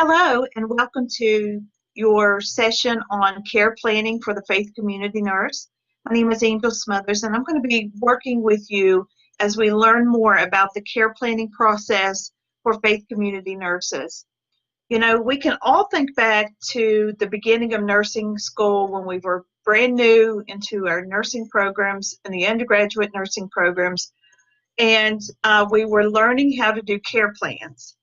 Hello, and welcome to your session on care planning for the Faith Community Nurse. My name is Angel Smothers, and I'm going to be working with you as we learn more about the care planning process for Faith Community Nurses. You know, we can all think back to the beginning of nursing school when we were brand new into our nursing programs and the undergraduate nursing programs, and we were learning how to do care plans.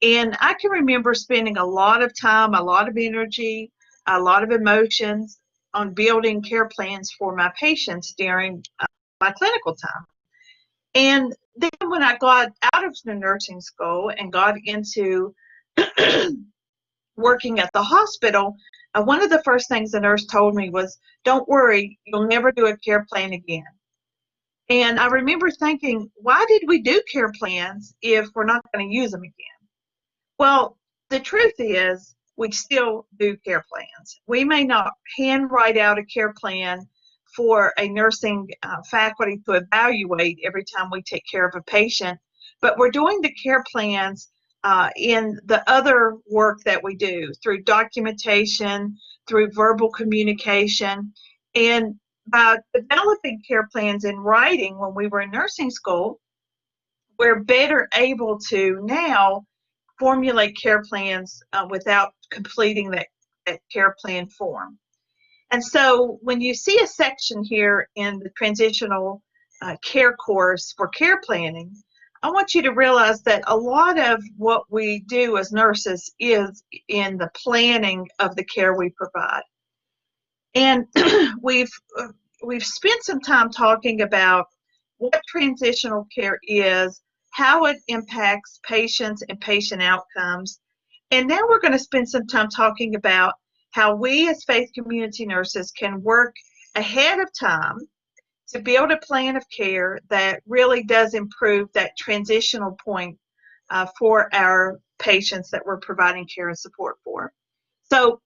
And I can remember spending a lot of time, a lot of energy, a lot of emotions on building care plans for my patients during my clinical time. And then when I got out of the nursing school and got into working at the hospital, one of the first things the nurse told me was, "Don't worry, you'll never do a care plan again." And I remember thinking, why did we do care plans if we're not going to use them again? Well, the truth is we still do care plans. We may not handwrite out a care plan for a nursing faculty to evaluate every time we take care of a patient, but we're doing the care plans in the other work that we do through documentation, through verbal communication, and by developing care plans in writing when we were in nursing school, we're better able to now formulate care plans without completing that care plan form. And so when you see a section here in the transitional care course for care planning, I want you to realize that a lot of what we do as nurses is in the planning of the care we provide. And we've spent some time talking about what transitional care is, how it impacts patients and patient outcomes. And now we're going to spend some time talking about how we as faith community nurses can work ahead of time to build a plan of care that really does improve that transitional point for our patients that we're providing care and support for. So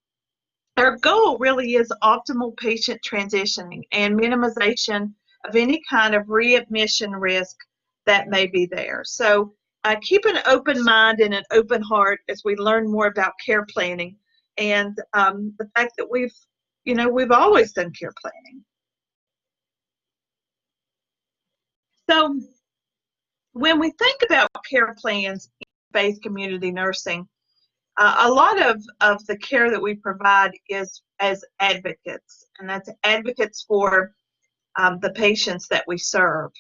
our goal really is optimal patient transitioning and minimization of any kind of readmission risk that may be there. So keep an open mind and an open heart as we learn more about care planning and the fact that we've always done care planning. So when we think about care plans in faith community nursing, a lot of the care that we provide is as advocates, and that's advocates for the patients that we serve.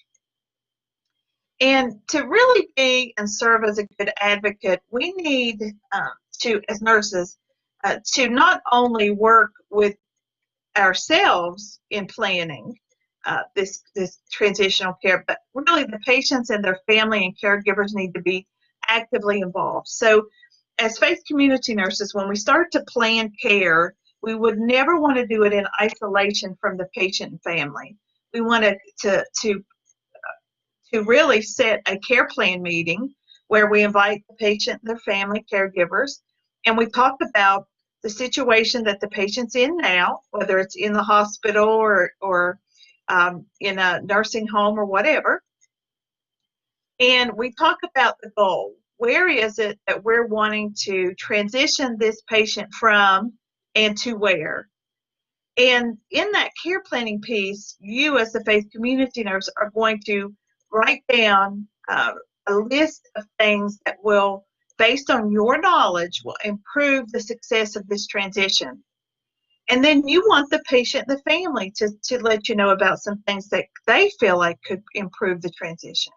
And to really be and serve as a good advocate, we need to, as nurses, to not only work with ourselves in planning this transitional care, but really the patients and their family and caregivers need to be actively involved. So as faith community nurses, when we start to plan care, we would never want to do it in isolation from the patient and family. We want to really set a care plan meeting where we invite the patient and their family caregivers, and we talk about the situation that the patient's in now, whether it's in the hospital or in a nursing home or whatever. And we talk about the goal. Where is it that we're wanting to transition this patient from and to where? And in that care planning piece, you as the faith community nurse are going to write down a list of things that will, based on your knowledge, will improve the success of this transition. And then you want the patient and the family to let you know about some things that they feel like could improve the transition.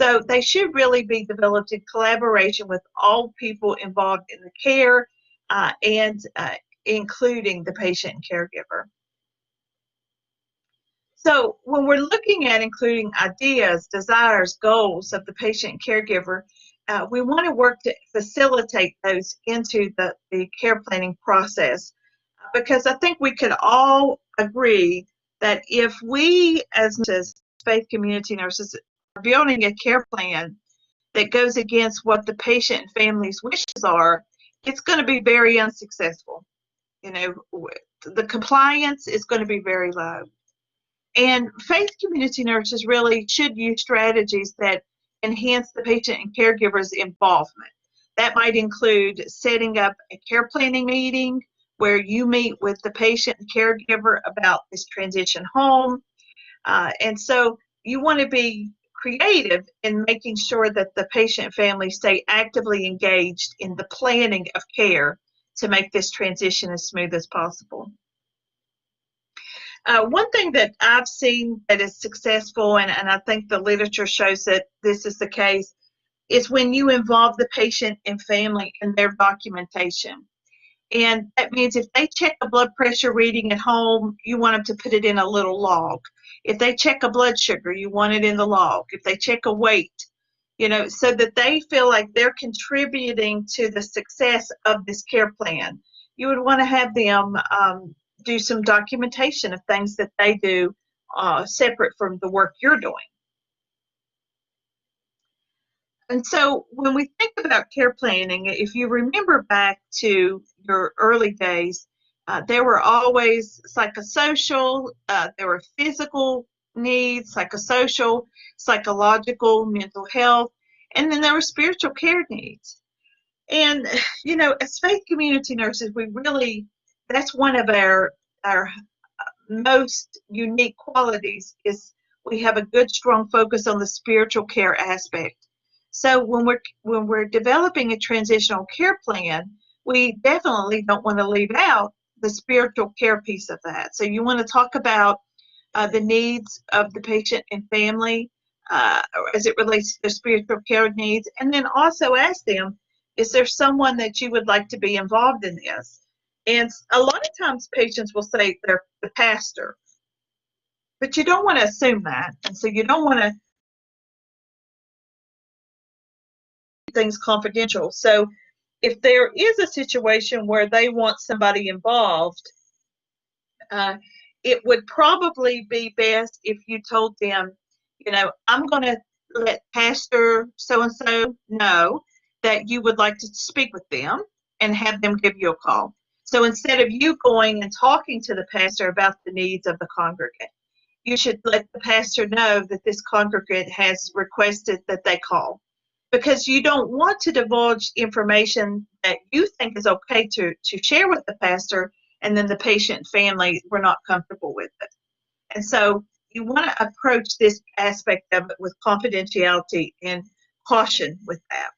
So they should really be developed in collaboration with all people involved in the care and including the patient and caregiver. So when we're looking at including ideas, desires, goals of the patient and caregiver, we want to work to facilitate those into the care planning process, because I think we could all agree that if we as faith community nurses are building a care plan that goes against what the patient and family's wishes are, it's going to be very unsuccessful. You know, the compliance is going to be very low. And faith community nurses really should use strategies that enhance the patient and caregiver's involvement. That might include setting up a care planning meeting where you meet with the patient and caregiver about this transition home. And so you want to be creative in making sure that the patient and family stay actively engaged in the planning of care to make this transition as smooth as possible. One thing that I've seen that is successful, and I think the literature shows that this is the case, is when you involve the patient and family in their documentation. And that means if they check a blood pressure reading at home, you want them to put it in a little log. If they check a blood sugar, you want it in the log. If they check a weight, so that they feel like they're contributing to the success of this care plan. You would want to have them do some documentation of things that they do separate from the work you're doing. And so when we think about care planning, if you remember back to your early days, there were always psychosocial, there were physical needs, psychosocial, psychological, mental health, and then there were spiritual care needs. And, as faith community nurses, that's one of our most unique qualities is we have a good, strong focus on the spiritual care aspect. So when we're developing a transitional care plan, we definitely don't want to leave out the spiritual care piece of that. So you want to talk about the needs of the patient and family as it relates to their spiritual care needs, and then also ask them, is there someone that you would like to be involved in this? And a lot of times patients will say they're the pastor, but you don't want to assume that. And so you don't want to keep things confidential. So if there is a situation where they want somebody involved, it would probably be best if you told them, I'm going to let Pastor so-and-so know that you would like to speak with them and have them give you a call. So instead of you going and talking to the pastor about the needs of the congregant, you should let the pastor know that this congregant has requested that they call, because you don't want to divulge information that you think is okay to share with the pastor, and then the patient and family were not comfortable with it. And so you want to approach this aspect of it with confidentiality and caution with that.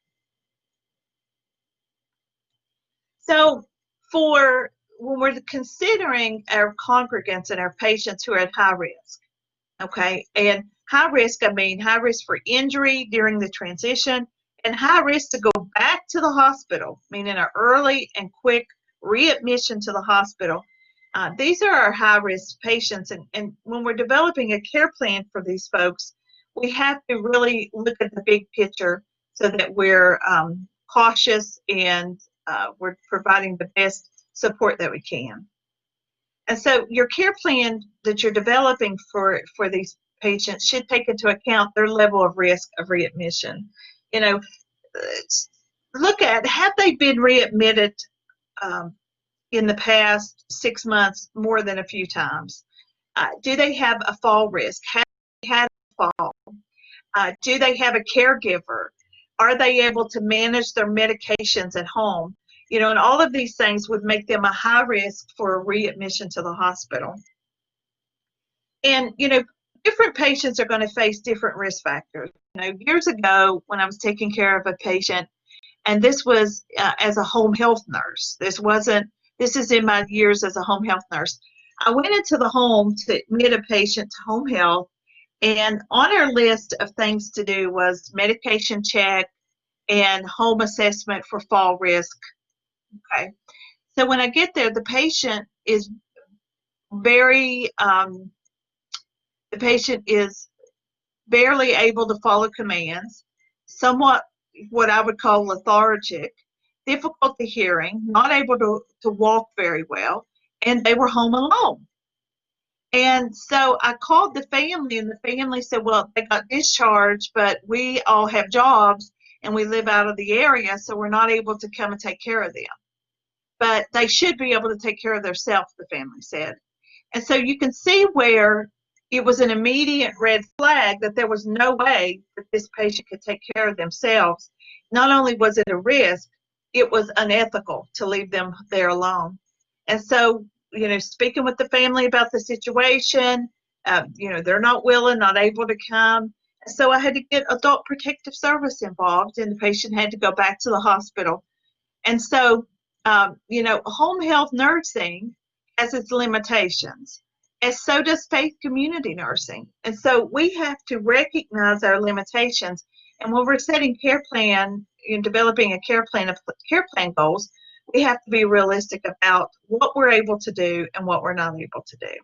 So when we're considering our congregants and our patients who are at high risk, okay, and high risk, I mean high risk for injury during the transition and high risk to go back to the hospital, meaning an early and quick readmission to the hospital. These are our high-risk patients, and when we're developing a care plan for these folks, we have to really look at the big picture so that we're cautious and we're providing the best support that we can. And so your care plan that you're developing for these patients should take into account their level of risk of readmission. Look at, have they been readmitted in the past 6 months more than a few times? Do they have a fall risk? Have they had a fall? Do they have a caregiver? Are they able to manage their medications at home? And all of these things would make them a high risk for readmission to the hospital. And, different patients are going to face different risk factors. Years ago, when I was taking care of a patient, and this was as a home health nurse, this is in my years as a home health nurse. I went into the home to admit a patient to home health, and on our list of things to do was medication check and home assessment for fall risk. Okay. So when I get there, the patient is barely able to follow commands, somewhat what I would call lethargic, difficulty hearing, not able to walk very well, and they were home alone. And so I called the family, and the family said, well, they got discharged, but we all have jobs and we live out of the area, so we're not able to come and take care of them. But they should be able to take care of themselves, the family said. And so you can see where it was an immediate red flag that there was no way that this patient could take care of themselves. Not only was it a risk, it was unethical to leave them there alone. And so, speaking with the family about the situation, they're not willing, not able to come. So I had to get Adult Protective Service involved, and the patient had to go back to the hospital. And so, home health nursing has its limitations, and so does faith community nursing. And so we have to recognize our limitations. And when we're setting care plan and developing a care plan of care plan goals, we have to be realistic about what we're able to do and what we're not able to do.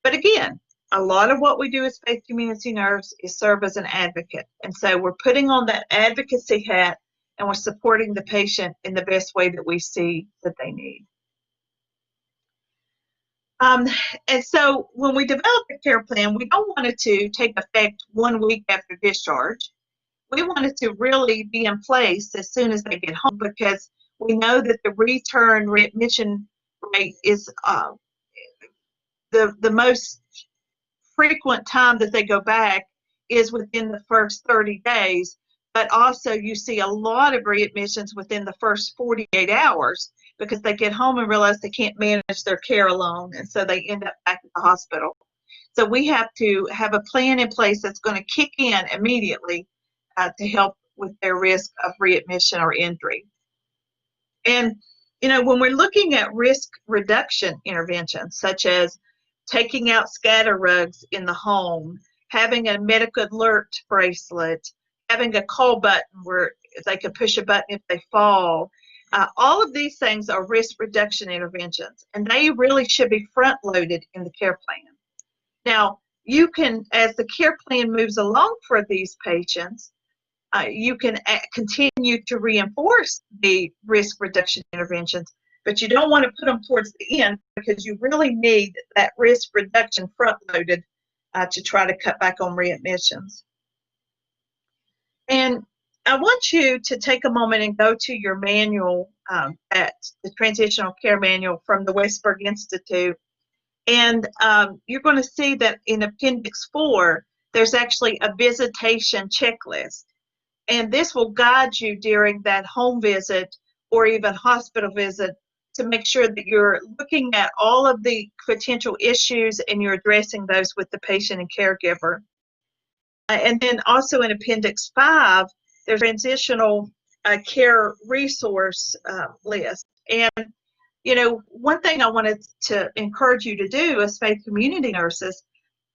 But again, a lot of what we do as faith community nurse is serve as an advocate. And so we're putting on that advocacy hat, and we're supporting the patient in the best way that we see that they need. And so when we develop a care plan, we don't want it to take effect 1 week after discharge. We want it to really be in place as soon as they get home, because we know that the return readmission rate is the most frequent time that they go back is within the first 30 days. But also you see a lot of readmissions within the first 48 hours because they get home and realize they can't manage their care alone, and so they end up back at the hospital. So we have to have a plan in place that's going to kick in immediately to help with their risk of readmission or injury. And, when we're looking at risk reduction interventions, such as taking out scatter rugs in the home, having a medical alert bracelet, having a call button where they can push a button if they fall. All of these things are risk reduction interventions, and they really should be front loaded in the care plan. Now, you can, as the care plan moves along for these patients, you can continue to reinforce the risk reduction interventions, but you don't want to put them towards the end because you really need that risk reduction front loaded to try to cut back on readmissions. And I want you to take a moment and go to your manual, at the Transitional Care Manual from the Westberg Institute. And you're going to see that in Appendix 4, there's actually a visitation checklist. And this will guide you during that home visit or even hospital visit to make sure that you're looking at all of the potential issues and you're addressing those with the patient and caregiver. And then also in Appendix 5, there's a transitional care resource list. And, one thing I wanted to encourage you to do as faith community nurses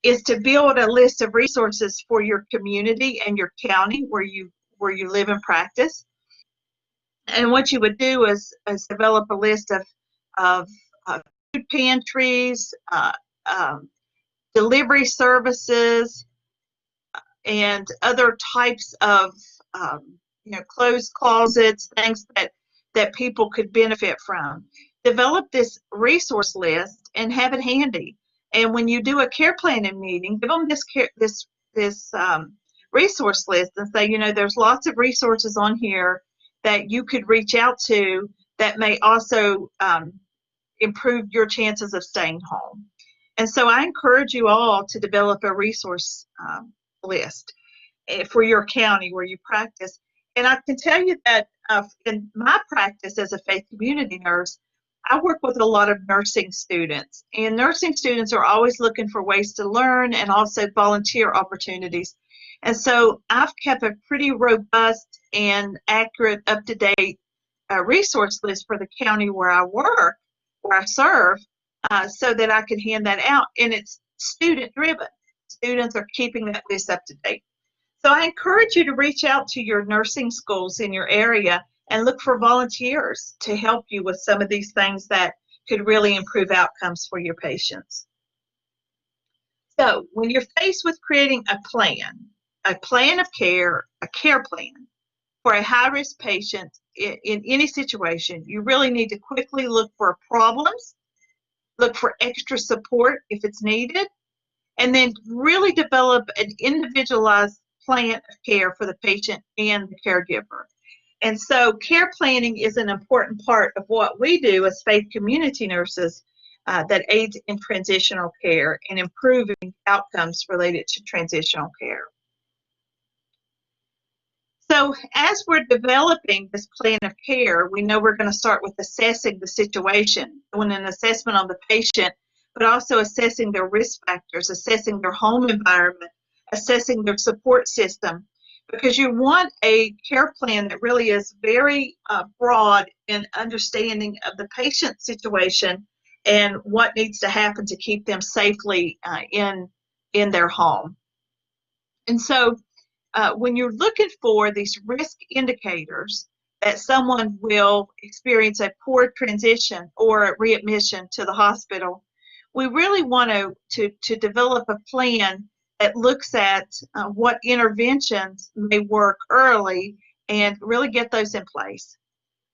is to build a list of resources for your community and your county where you live and practice. And what you would do is develop a list of food pantries, delivery services, and other types of closed closets, things that people could benefit from. Develop this resource list and have it handy. And when you do a care planning meeting, give them this resource list and say, there's lots of resources on here that you could reach out to that may also improve your chances of staying home. And so I encourage you all to develop a resource list for your county where you practice. And I can tell you that in my practice as a faith community nurse, I work with a lot of nursing students, and nursing students are always looking for ways to learn and also volunteer opportunities. And so I've kept a pretty robust and accurate, up-to-date resource list for the county where I work, where I serve, so that I can hand that out. And it's student-driven. Students are keeping that list up to date. So I encourage you to reach out to your nursing schools in your area and look for volunteers to help you with some of these things that could really improve outcomes for your patients. So when you're faced with creating a plan of care, a care plan for a high-risk patient in any situation, you really need to quickly look for problems, look for extra support if it's needed, and then really develop an individualized plan of care for the patient and the caregiver. And so care planning is an important part of what we do as faith community nurses that aids in transitional care and improving outcomes related to transitional care. So as we're developing this plan of care, we know we're going to start with assessing the situation, doing an assessment on the patient, but also assessing their risk factors, assessing their home environment, assessing their support system, because you want a care plan that really is very broad in understanding of the patient's situation and what needs to happen to keep them safely in their home. And so when you're looking for these risk indicators that someone will experience a poor transition or a readmission to the hospital, we really want to develop a plan that looks at what interventions may work early and really get those in place.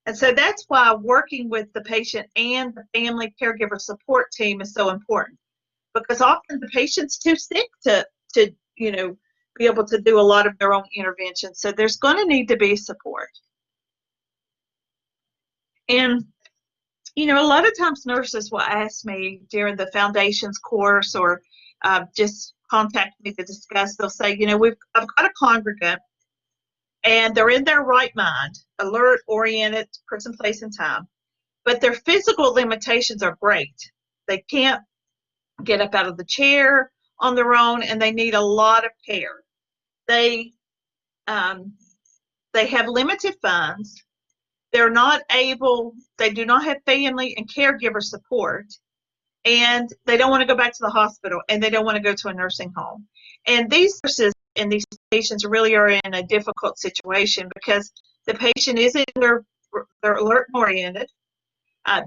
And so that's why working with the patient and the family caregiver support team is so important, because often the patient's too sick to be able to do a lot of their own interventions. So there's going to need to be support. And, a lot of times nurses will ask me during the foundations course or just contact me to discuss. They'll say, I've got a congregant and they're in their right mind, alert, oriented, person, place, and time, but their physical limitations are great. They can't get up out of the chair on their own, and they need a lot of care. They have limited funds. They do not have family and caregiver support, and they don't want to go back to the hospital, and they don't want to go to a nursing home. And these nurses and these patients really are in a difficult situation because the patient isn't they're alert and oriented.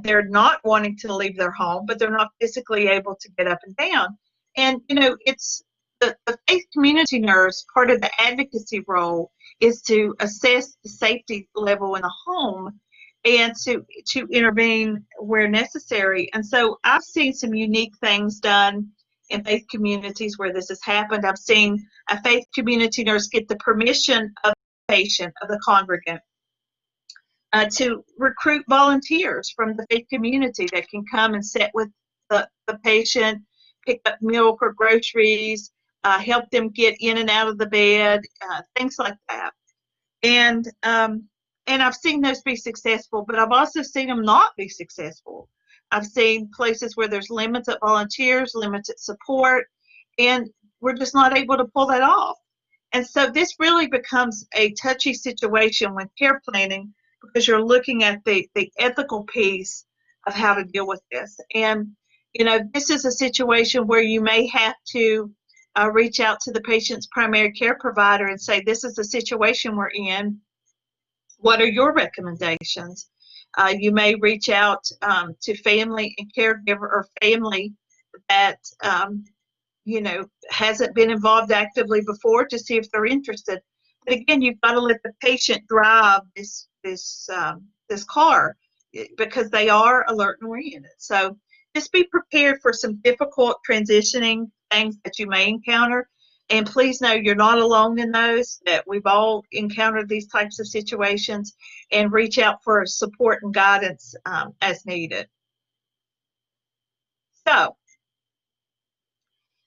They're not wanting to leave their home, but they're not physically able to get up and down. And, it's the faith community nurse, part of the advocacy role is to assess the safety level in the home and to intervene where necessary. And so I've seen some unique things done in faith communities where this has happened. I've seen a faith community nurse get the permission of the patient, of the congregant, to recruit volunteers from the faith community that can come and sit with the patient, pick up milk or groceries, help them get in and out of the bed, things like that. And I've seen those be successful, but I've also seen them not be successful. I've seen places where there's limited volunteers, limited support, and we're just not able to pull that off. And so this really becomes a touchy situation when care planning, because you're looking at the ethical piece of how to deal with this. And, this is a situation where you may have to reach out to the patient's primary care provider and say, this is the situation we're in. What are your recommendations? You may reach out to family and caregiver or family that, hasn't been involved actively before to see if they're interested. But again, you've got to let the patient drive this car because they are alert and oriented. So just be prepared for some difficult transitioning things that you may encounter. And please know you're not alone in those, that we've all encountered these types of situations, and reach out for support and guidance as needed. So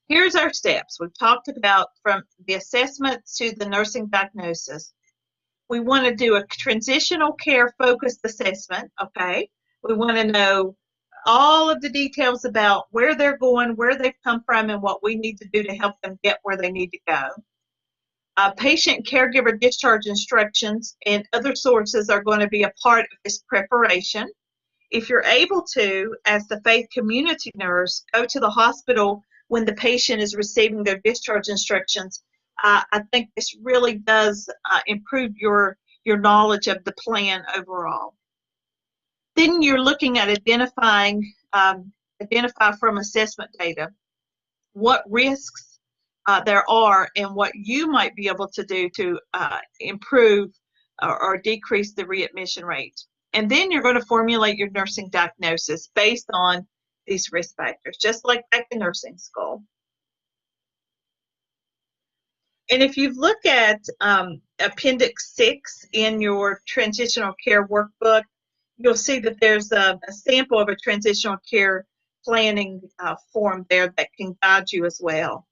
here's our steps. We've talked about from the assessment to the nursing diagnosis. We want to do a transitional care focused assessment, okay? We want to know all of the details about where they're going, where they've come from, and what we need to do to help them get where they need to go. Patient caregiver discharge instructions and other sources are going to be a part of this preparation. If you're able to, as the faith community nurse, go to the hospital when the patient is receiving their discharge instructions, I think this really does improve your knowledge of the plan overall. Then you're looking at identify from assessment data what risks there are and what you might be able to do to improve or decrease the readmission rate. And then you're going to formulate your nursing diagnosis based on these risk factors, just like back in nursing school. And if you look at Appendix 6 in your transitional care workbook, you'll see that there's a sample of a transitional care planning form there that can guide you as well.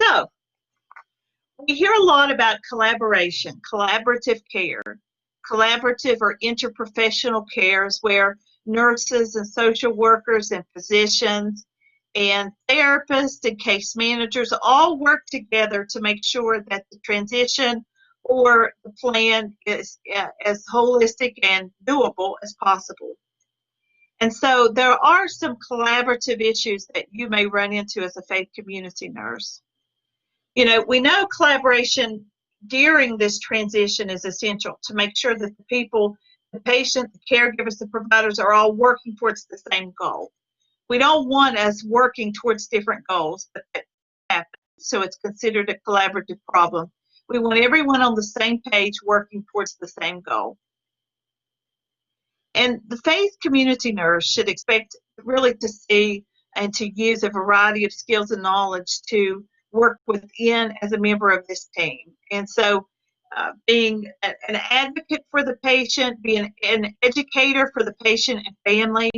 So, we hear a lot about collaboration, collaborative care. Collaborative or interprofessional care is where nurses and social workers and physicians and therapists and case managers all work together to make sure that the transition or the plan is as holistic and doable as possible. And so there are some collaborative issues that you may run into as a faith community nurse. You know, we know collaboration during this transition is essential to make sure that the people, the patient, the caregivers, the providers are all working towards the same goal. We don't want us working towards different goals, but that happens. So it's considered a collaborative problem. We want everyone on the same page working towards the same goal. And the faith community nurse should expect really to see and to use a variety of skills and knowledge to work within as a member of this team. And so being an advocate for the patient, being an educator for the patient and family,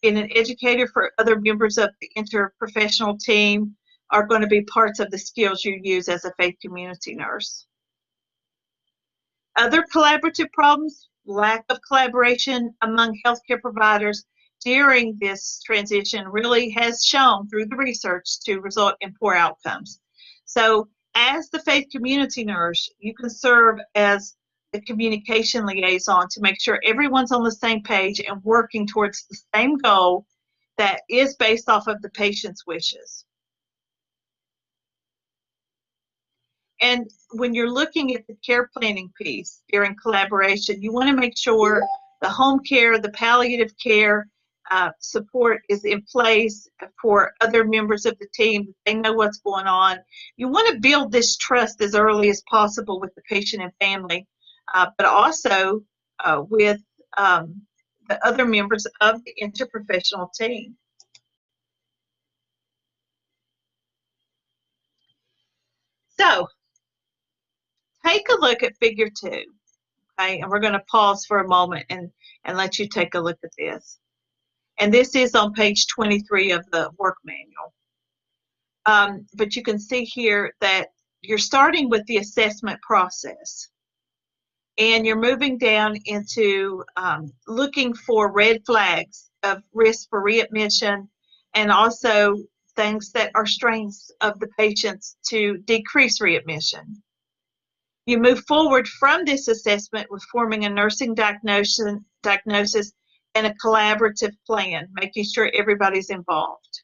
being an educator for other members of the interprofessional team are going to be parts of the skills you use as a faith community nurse. Other collaborative problems, lack of collaboration among healthcare providers during this transition really has shown through the research to result in poor outcomes. So as the faith community nurse, you can serve as the communication liaison to make sure everyone's on the same page and working towards the same goal that is based off of the patient's wishes. And when you're looking at the care planning piece during collaboration, you want to make sure the home care, the palliative care support is in place for other members of the team. They know what's going on. You want to build this trust as early as possible with the patient and family, but also with the other members of the interprofessional team. So, take a look at figure 2, okay? And we're going to pause for a moment and let you take a look at this. And this is on page 23 of the work manual. But you can see here that you're starting with the assessment process. And you're moving down into looking for red flags of risk for readmission and also things that are strengths of the patients to decrease readmission. You move forward from this assessment with forming a nursing diagnosis and a collaborative plan, making sure everybody's involved.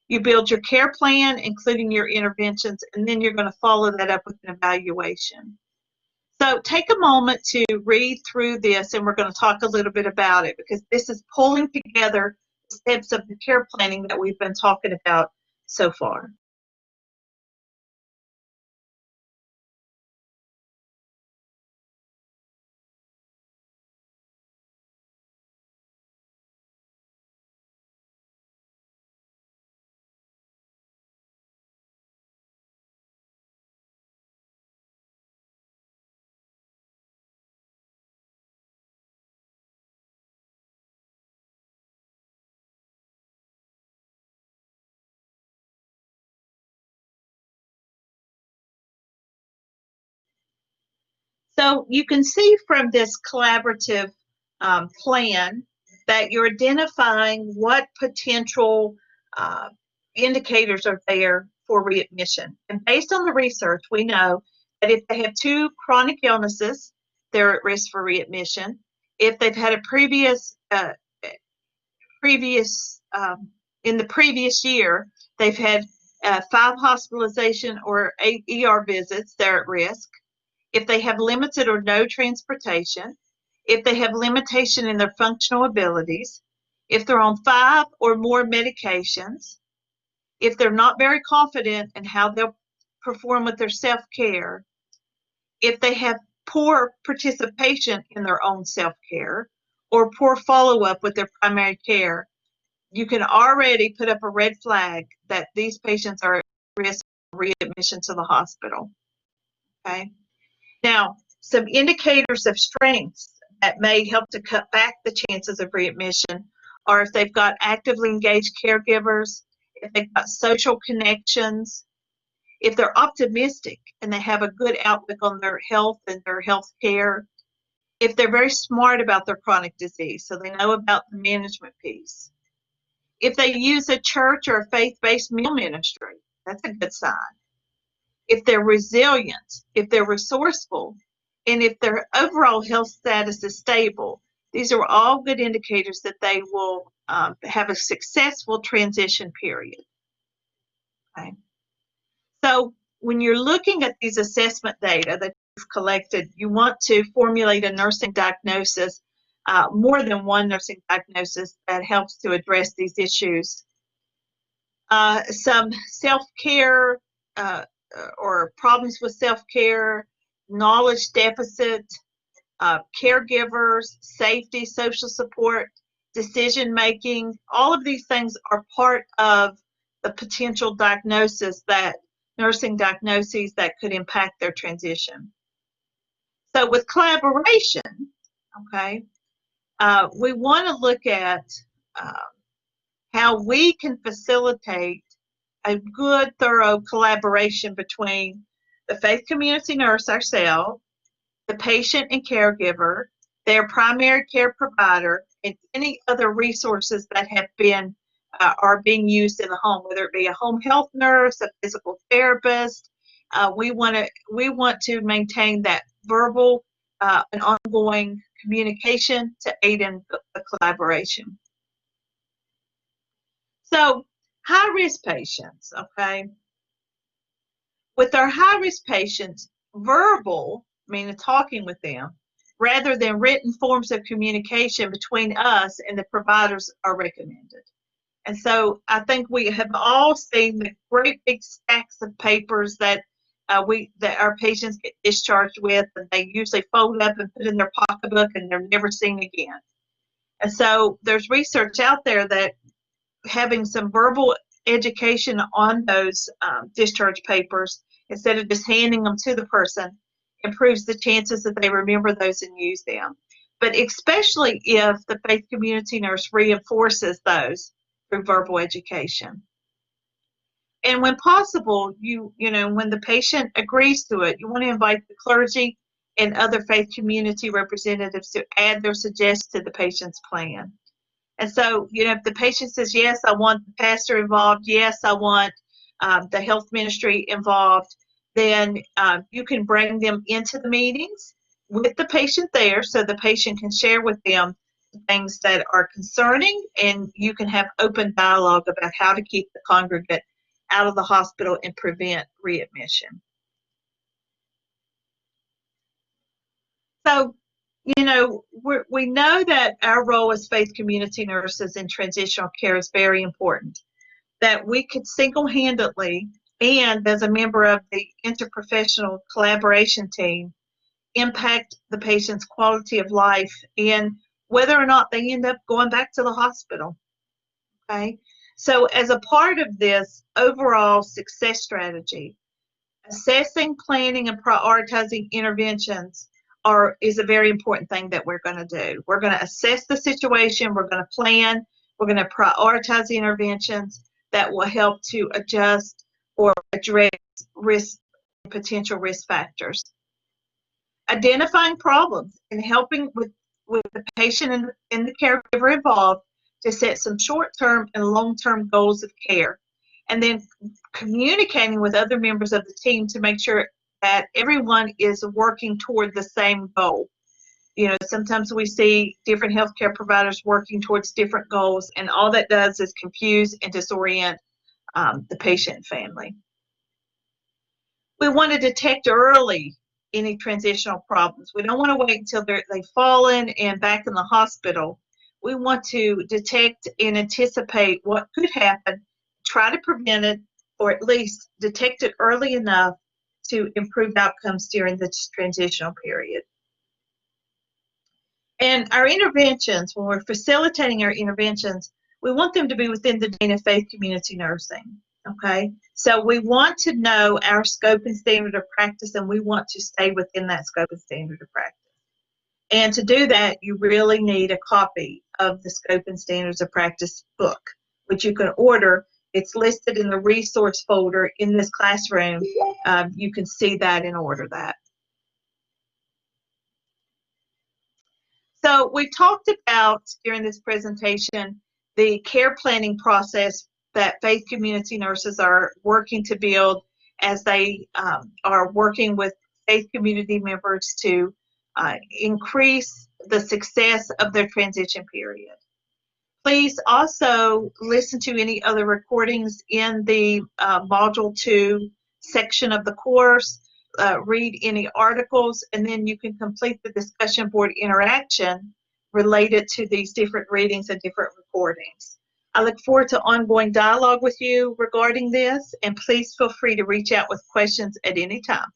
You build your care plan, including your interventions, and then you're going to follow that up with an evaluation. So take a moment to read through this, and we're going to talk a little bit about it because this is pulling together the steps of the care planning that we've been talking about so far. So you can see from this collaborative plan that you're identifying what potential indicators are there for readmission. And based on the research, we know that if they have 2 chronic illnesses, they're at risk for readmission. If they've had a in the previous year, they've had 5 hospitalization or 8 ER visits, they're at risk. If they have limited or no transportation, if they have limitation in their functional abilities, if they're on 5 or more medications, if they're not very confident in how they'll perform with their self-care, if they have poor participation in their own self-care, or poor follow-up with their primary care, you can already put up a red flag that these patients are at risk of readmission to the hospital. Okay. Now, some indicators of strengths that may help to cut back the chances of readmission or if they've got actively engaged caregivers, if they've got social connections, if they're optimistic and they have a good outlook on their health and their health care, if they're very smart about their chronic disease, so they know about the management piece. If they use a church or a faith-based meal ministry, that's a good sign. If they're resilient, if they're resourceful, and if their overall health status is stable, these are all good indicators that they will have a successful transition period. Okay. So when you're looking at these assessment data that you've collected, you want to formulate a nursing diagnosis, more than one nursing diagnosis that helps to address these issues. Some self-care or problems with self-care, knowledge deficit, caregivers, safety, social support, decision making, all of these things are part of the potential diagnosis that nursing diagnoses that could impact their transition. So with collaboration, okay, we want to look at how we can facilitate a good, thorough collaboration between the faith community nurse ourselves, the patient and caregiver, their primary care provider, and any other resources that have been are being used in the home, whether it be a home health nurse, a physical therapist. We want to maintain that verbal and ongoing communication to aid in the collaboration. So high-risk patients, okay? With our high-risk patients, verbal, meaning talking with them, rather than written forms of communication between us and the providers are recommended. And so I think we have all seen the great big stacks of papers that our patients get discharged with, and they usually fold up and put in their pocketbook and they're never seen again. And so there's research out there that having some verbal education on those discharge papers instead of just handing them to the person improves the chances that they remember those and use them. But especially if the faith community nurse reinforces those through verbal education. And when possible, when the patient agrees to it, you want to invite the clergy and other faith community representatives to add their suggestions to the patient's plan. And so, if the patient says, yes, I want the pastor involved, yes, I want the health ministry involved, then you can bring them into the meetings with the patient there so the patient can share with them things that are concerning, and you can have open dialogue about how to keep the congregant out of the hospital and prevent readmission. So, we know that our role as faith community nurses in transitional care is very important, that we could single-handedly and as a member of the interprofessional collaboration team impact the patient's quality of life and whether or not they end up going back to the hospital. Okay, so as a part of this overall success strategy, assessing, planning, and prioritizing interventions is a very important thing that we're going to do. We're going to assess the situation, we're going to plan, we're going to prioritize the interventions that will help to adjust or address potential risk factors. Identifying problems and helping with the patient and the caregiver involved to set some short-term and long-term goals of care. And then communicating with other members of the team to make sure that everyone is working toward the same goal. Sometimes we see different healthcare providers working towards different goals, and all that does is confuse and disorient the patient and family. We want to detect early any transitional problems. We don't want to wait until they've fallen and back in the hospital. We want to detect and anticipate what could happen, try to prevent it, or at least detect it early enough to improve outcomes during this transitional period. And our interventions, when we're facilitating our interventions, we want them to be within the Dana Faith Community Nursing, okay? So we want to know our scope and standard of practice, and we want to stay within that scope and standard of practice. And to do that, you really need a copy of the Scope and Standards of Practice book, which you can order. It's listed in the resource folder in this classroom. You can see that and order that. So we talked about during this presentation the care planning process that faith community nurses are working to build as they are working with faith community members to increase the success of their transition period. Please also listen to any other recordings in the Module 2 section of the course, read any articles, and then you can complete the discussion board interaction related to these different readings and different recordings. I look forward to ongoing dialogue with you regarding this, and please feel free to reach out with questions at any time.